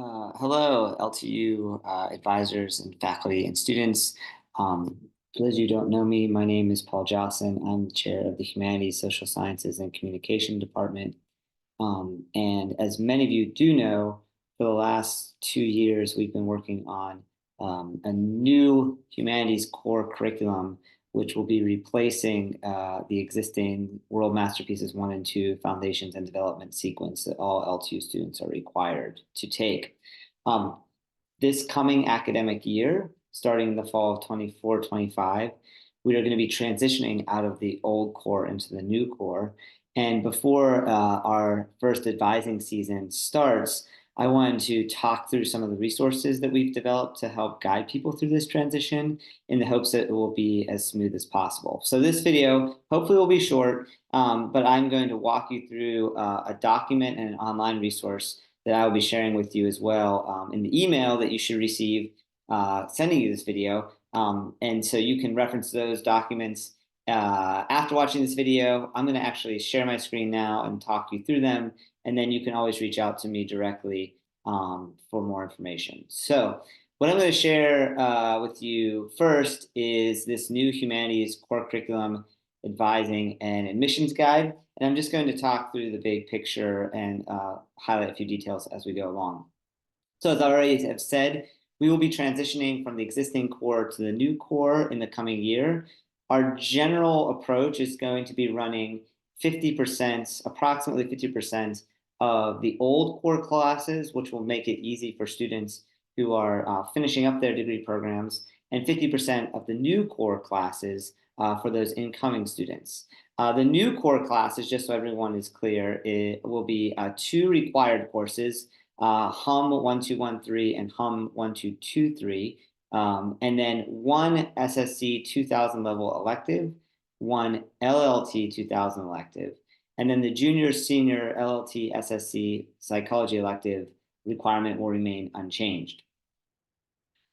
Hello, LTU advisors and faculty and students. For those of you who don't know me, my name is Paul Jaussen. I'm the chair of the Humanities, Social Sciences, and Communication Department. And as many of you do know, for the last 2 years, we've been working on a new humanities core curriculum, which will be replacing the existing World Masterpieces 1 and 2 Foundations and Development sequence that all LTU students are required to take. Um, this coming academic year, starting in the fall of 24-25, we are going to be transitioning out of the old core into the new core. And before our first advising season starts, I wanted to talk through some of the resources that we've developed to help guide people through this transition in the hopes that it will be as smooth as possible. So this video hopefully will be short, but I'm going to walk you through a document and an online resource that I will be sharing with you as well in the email that you should receive sending you this video. And so you can reference those documents after watching this video. I'm going to actually share my screen now and talk you through them. And then you can always reach out to me directly for more information. So what I'm going to share with you first is this new humanities core curriculum advising and admissions guide. And I'm just going to talk through the big picture and highlight a few details as we go along. So as I already have said, we will be transitioning from the existing core to the new core in the coming year. Our general approach is going to be running 50%, approximately 50% of the old core classes, which will make it easy for students who are finishing up their degree programs, and 50% of the new core classes for those incoming students. The new core classes, just so everyone is clear, it will be 2 required courses, Hum 1213 and Hum 1223, and then 1 SSC 2000 level elective, 1 LLT 2000 elective, and then the junior senior LLT SSC psychology elective requirement will remain unchanged.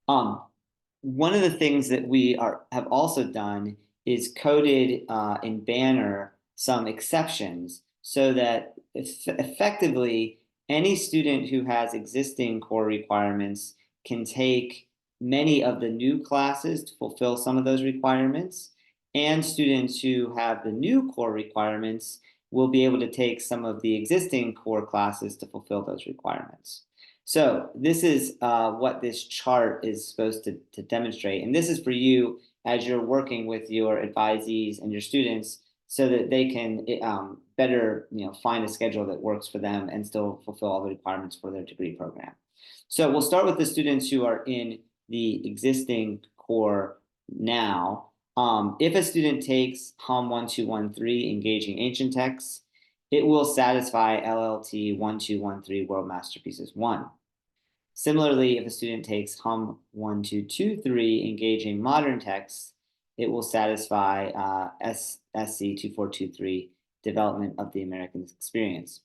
One of the things that we have also done is coded in Banner some exceptions so that effectively any student who has existing core requirements can take many of the new classes to fulfill some of those requirements, and students who have the new core requirements will be able to take some of the existing core classes to fulfill those requirements. So this is what this chart is supposed to demonstrate. And this is for you as you're working with your advisees and your students so that they can better find a schedule that works for them and still fulfill all the requirements for their degree program. So we'll start with the students who are in the existing core now. If a student takes Hum 1213, Engaging Ancient Texts, it will satisfy LLT 1213 World Masterpieces 1. Similarly, if a student takes Hum 1223, Engaging Modern Texts, it will satisfy SSC 2423, Development of the American Experience.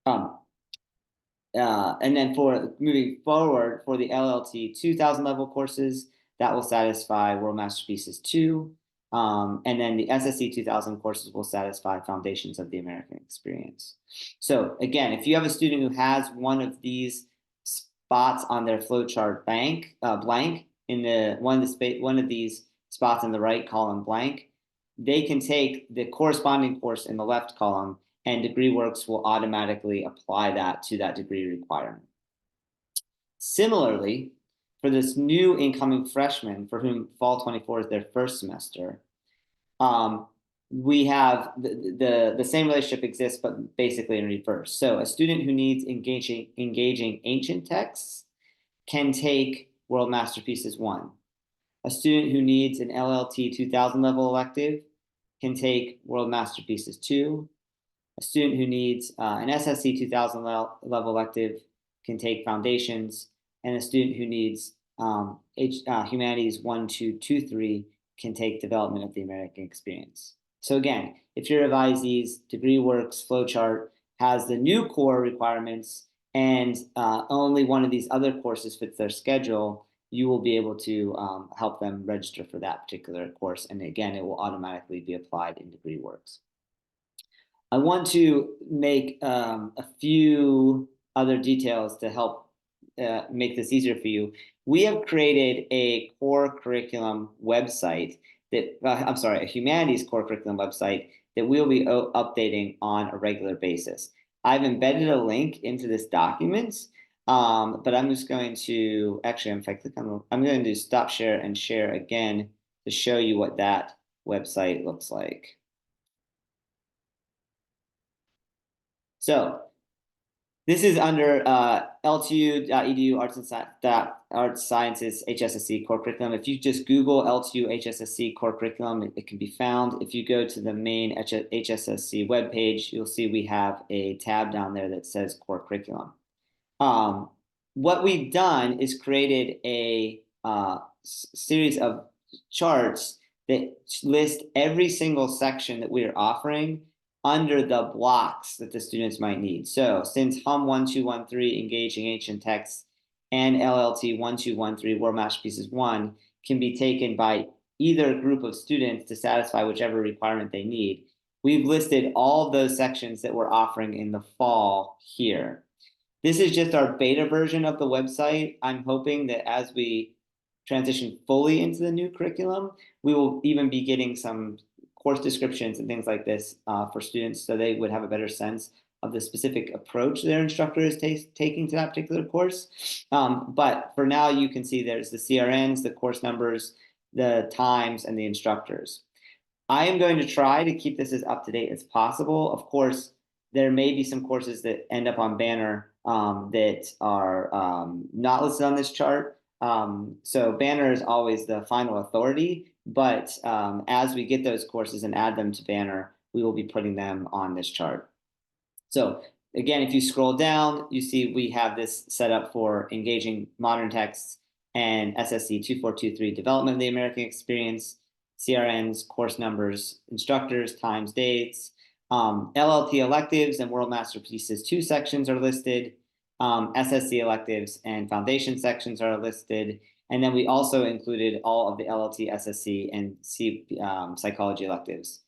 And then for moving forward, for the LLT 2000 level courses, that will satisfy World Masterpieces 2. And then the SSC 2000 courses will satisfy Foundations of the American Experience. So again, if you have a student who has one of these spots on their flowchart blank in the one of these spots in the right column blank, they can take the corresponding course in the left column, and DegreeWorks will automatically apply that to that degree requirement. Similarly, for this new incoming freshman for whom fall 24 is their first semester, we have the same relationship exists, but basically in reverse. So a student who needs engaging ancient texts can take World Masterpieces 1. A student who needs an LLT 2000 level elective can take World Masterpieces 2. A student who needs an SSC 2000 level elective can take Foundations, and a student who needs Humanities 1, 2, 2, 3 can take Development of the American Experience. So again, if your advisee's DegreeWorks flowchart has the new core requirements and only one of these other courses fits their schedule, you will be able to help them register for that particular course. And again, it will automatically be applied in DegreeWorks. I want to make a few other details to help make this easier for you, we have created a core curriculum website that, I'm sorry, a humanities core curriculum website that we'll be updating on a regular basis. I've embedded a link into this document, but I'm just going to, actually, if I click on, I'm going to stop share and share again to show you what that website looks like. So this is under LTU.edu Arts Sciences HSSC core curriculum. If you just Google LTU HSSC core curriculum, it can be found. If you go to the main HSSC webpage, you'll see we have a tab down there that says core curriculum. What we've done is created a series of charts that list every single section that we are offering under the blocks that the students might need. So since HUM 1213, Engaging Ancient Texts, and LLT 1213, World Masterpieces 1, can be taken by either group of students to satisfy whichever requirement they need, we've listed all of those sections that we're offering in the fall here. This is just our beta version of the website. I'm hoping that as we transition fully into the new curriculum, we will even be getting some course descriptions and things like this for students, so they would have a better sense of the specific approach their instructor is taking to that particular course. But for now, you can see there's the CRNs, the course numbers, the times, and the instructors. I am going to try to keep this as up to date as possible. Of course, there may be some courses that end up on Banner that are not listed on this chart. So Banner is always the final authority, but as we get those courses and add them to Banner, we will be putting them on this chart. So again, if you scroll down, you see we have this set up for Engaging Modern Texts and SSC 2423 Development of the American Experience, CRNs, course numbers, instructors, times, dates. LLT electives and World Masterpieces 2 sections are listed. SSC electives and foundation sections are listed. And then we also included all of the LLT, SSC, and psychology electives.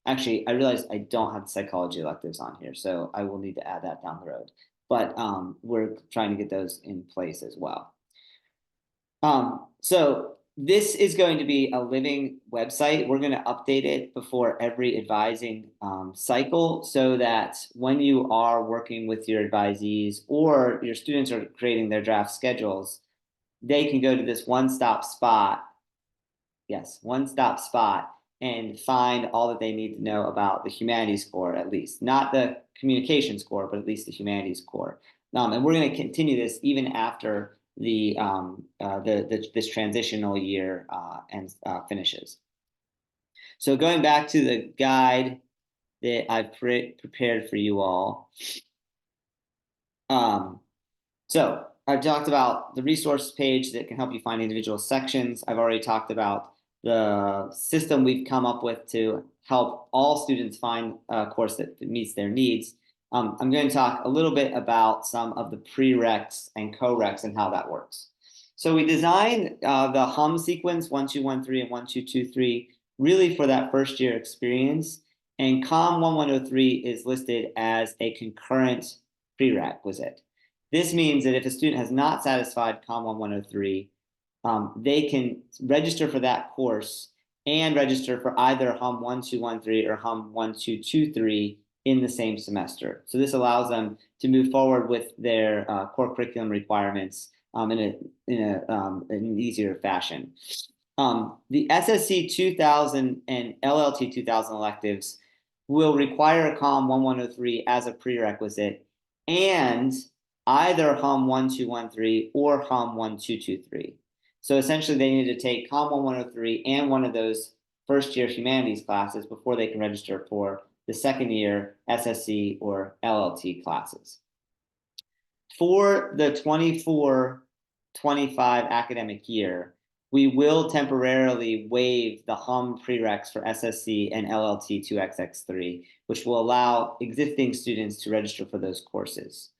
Actually, I realized I don't have the psychology electives on here, so I will need to add that down the road. But we're trying to get those in place as well. So this is going to be a living website. We're going to update it before every advising cycle, so that when you are working with your advisees or your students are creating their draft schedules, they can go to this one-stop spot. Yes, one-stop spot, and find all that they need to know about the humanities core, at least. Not the communications core, but at least the humanities core. And we're going to continue this even after this transitional year finishes. So going back to the guide that I've prepared for you all. So I've talked about the resource page that can help you find individual sections. I've already talked about the system we've come up with to help all students find a course that meets their needs. I'm going to talk a little bit about some of the prereqs and co-reqs and how that works. So we designed the HUM sequence 1213 and 1223 really for that first year experience, and COM 1103 is listed as a concurrent prerequisite. This means that if a student has not satisfied COM 1103, they can register for that course and register for either HUM 1213 or HUM 1223 in the same semester. So this allows them to move forward with their core curriculum requirements in an easier fashion. The SSC 2000 and LLT 2000 electives will require COM 1103 as a prerequisite, and either HUM 1213 or HUM 1223. So essentially, they need to take COM 1103 and one of those first-year humanities classes before they can register for the second-year SSC or LLT classes. For the 24-25 academic year, we will temporarily waive the HUM prereqs for SSC and LLT 2XX3, which will allow existing students to register for those courses.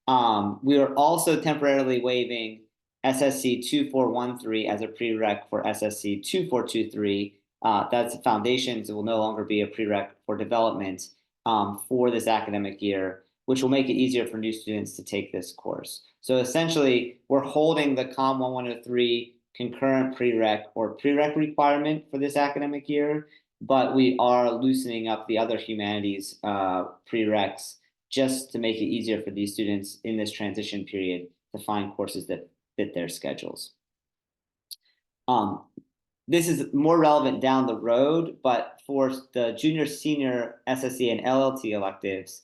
We are also temporarily waiving SSC 2413 as a prereq for SSC 2423. That's the foundations. It will no longer be a prereq for development for this academic year, which will make it easier for new students to take this course. So essentially, we're holding the COM 1103 concurrent prereq or prereq requirement for this academic year, but we are loosening up the other humanities prereqs just to make it easier for these students in this transition period to find courses that fit their schedules. This is more relevant down the road, but for the junior, senior SSC and LLT electives,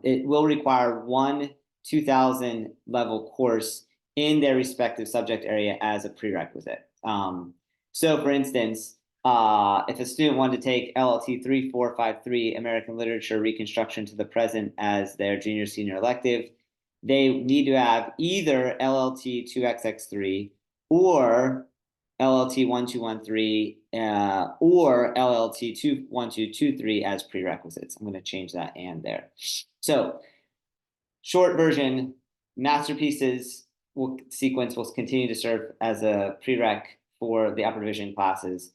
it will require one 2000 level course in their respective subject area as a prerequisite. So for instance, if a student wanted to take LLT 3453 American Literature Reconstruction to the Present as their junior, senior elective, they need to have either LLT 2XX3 or LLT 1213 or LLT 21223 as prerequisites. I'm going to change that and there. So, short version, masterpieces sequence will continue to serve as a prereq for the upper division classes.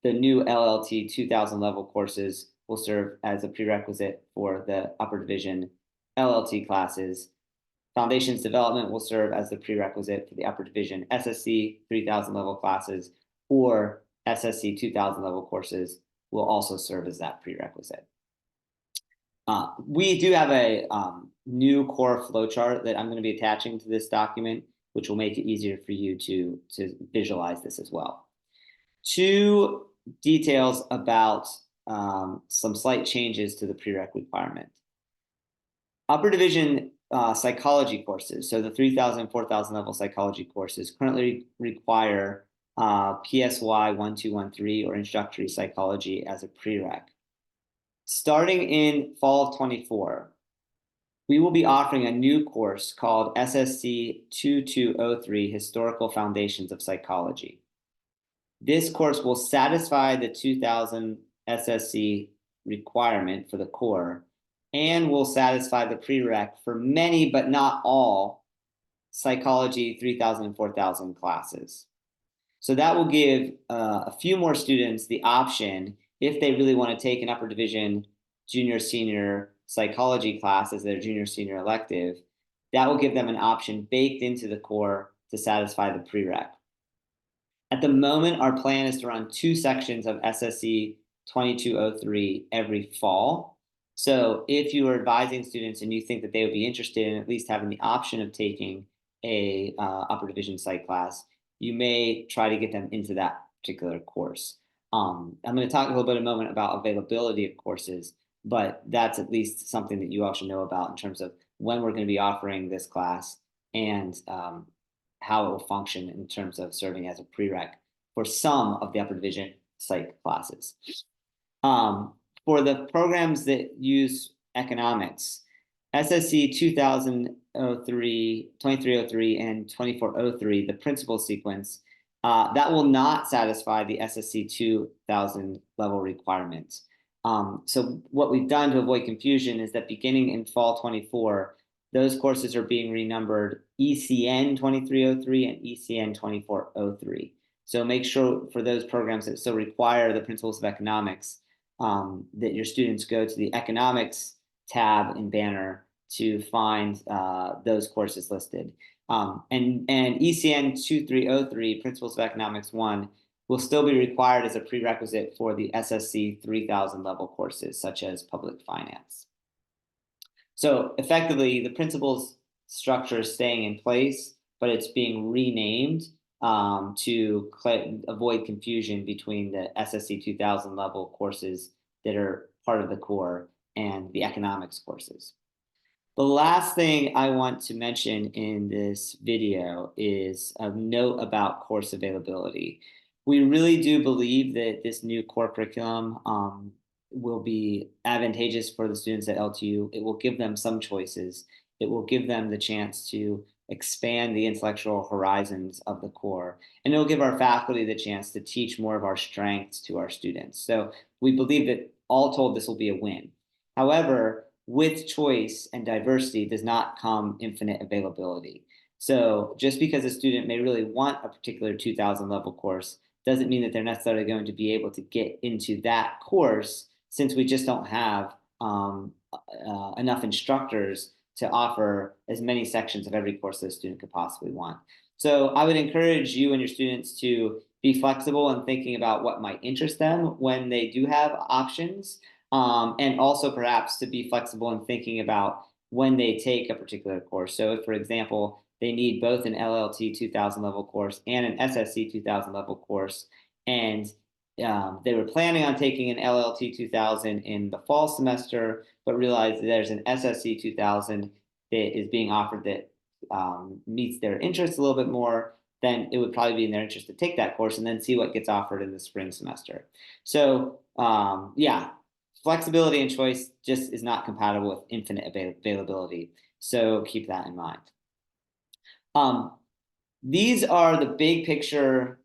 The new LLT 2000 level courses will serve as a prerequisite for the upper division LLT classes. Foundations development will serve as the prerequisite for the upper division SSC 3000 level classes, or SSC 2000 level courses will also serve as that prerequisite. We do have a new core flowchart that I'm going to be attaching to this document, which will make it easier for you to visualize this as well. Two details about some slight changes to the prereq requirement. Upper division psychology courses, so the 3000, 4000 level psychology courses currently require PSY 1213 or introductory psychology as a prereq. Starting in fall of 24, we will be offering a new course called SSC 2203 Historical Foundations of Psychology. This course will satisfy the 2000 SSC requirement for the core and will satisfy the prereq for many, but not all, psychology 3000 and 4000 classes. So that will give a few more students the option, if they really want to take an upper division junior, senior psychology class as their junior, senior elective, that will give them an option baked into the core to satisfy the prereq. At the moment, our plan is to run 2 sections of SSC 2203 every fall. So if you are advising students and you think that they would be interested in at least having the option of taking a upper division psych class, you may try to get them into that particular course. I'm going to talk a little bit in a moment about availability of courses, but that's at least something that you all should know about in terms of when we're going to be offering this class and how it will function in terms of serving as a prereq for some of the upper division psych classes. For the programs that use economics, SSC 2003, 2303, and 2403, the principal sequence, that will not satisfy the SSC 2000 level requirements. So what we've done to avoid confusion is that beginning in fall 24, those courses are being renumbered ECN 2303 and ECN 2403. So make sure for those programs that still require the principles of economics, that your students go to the economics tab and banner to find those courses listed. And ECN 2303, Principles of Economics 1, will still be required as a prerequisite for the SSC 3000 level courses, such as public finance. So effectively, the principles structure is staying in place, but it's being renamed to avoid confusion between the SSC 2000 level courses that are part of the core and the economics courses. The last thing I want to mention in this video is a note about course availability. We really do believe that this new core curriculum will be advantageous for the students at LTU. It will give them some choices. It will give them the chance to expand the intellectual horizons of the core, and it'll give our faculty the chance to teach more of our strengths to our students. So we believe that all told, this will be a win. However, with choice and diversity does not come infinite availability. So just because a student may really want a particular 2000 level course doesn't mean that they're necessarily going to be able to get into that course, since we just don't have enough instructors to offer as many sections of every course that a student could possibly want. So I would encourage you and your students to be flexible in thinking about what might interest them when they do have options, and also perhaps to be flexible in thinking about when they take a particular course. So if, for example, they need both an LLT 2000 level course and an SSC 2000 level course, and they were planning on taking an LLT 2000 in the fall semester, but realized that there's an SSC 2000 that is being offered that meets their interests a little bit more, then it would probably be in their interest to take that course and then see what gets offered in the spring semester. So yeah, flexibility and choice just is not compatible with infinite availability. So keep that in mind. Um, these are the big picture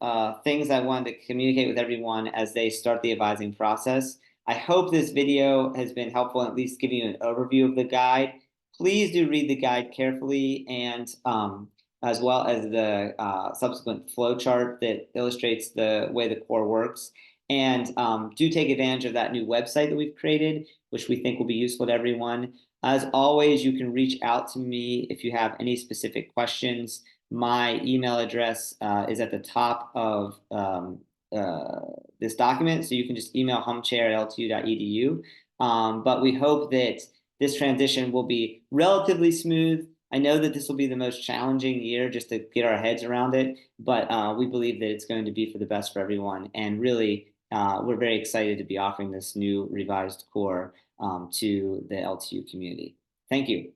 things I wanted to communicate with everyone as they start the advising process. I hope this video has been helpful in at least giving you an overview of the guide. Please do read the guide carefully, and as well as the subsequent flow chart that illustrates the way the core works. And do take advantage of that new website that we've created, which we think will be useful to everyone. As always, you can reach out to me if you have any specific questions. My email address is at the top of this document, so you can just email humchair@ltu.edu. But we hope that this transition will be relatively smooth. I know that this will be the most challenging year just to get our heads around it, but we believe that it's going to be for the best for everyone. And really, we're very excited to be offering this new revised core to the LTU community. Thank you.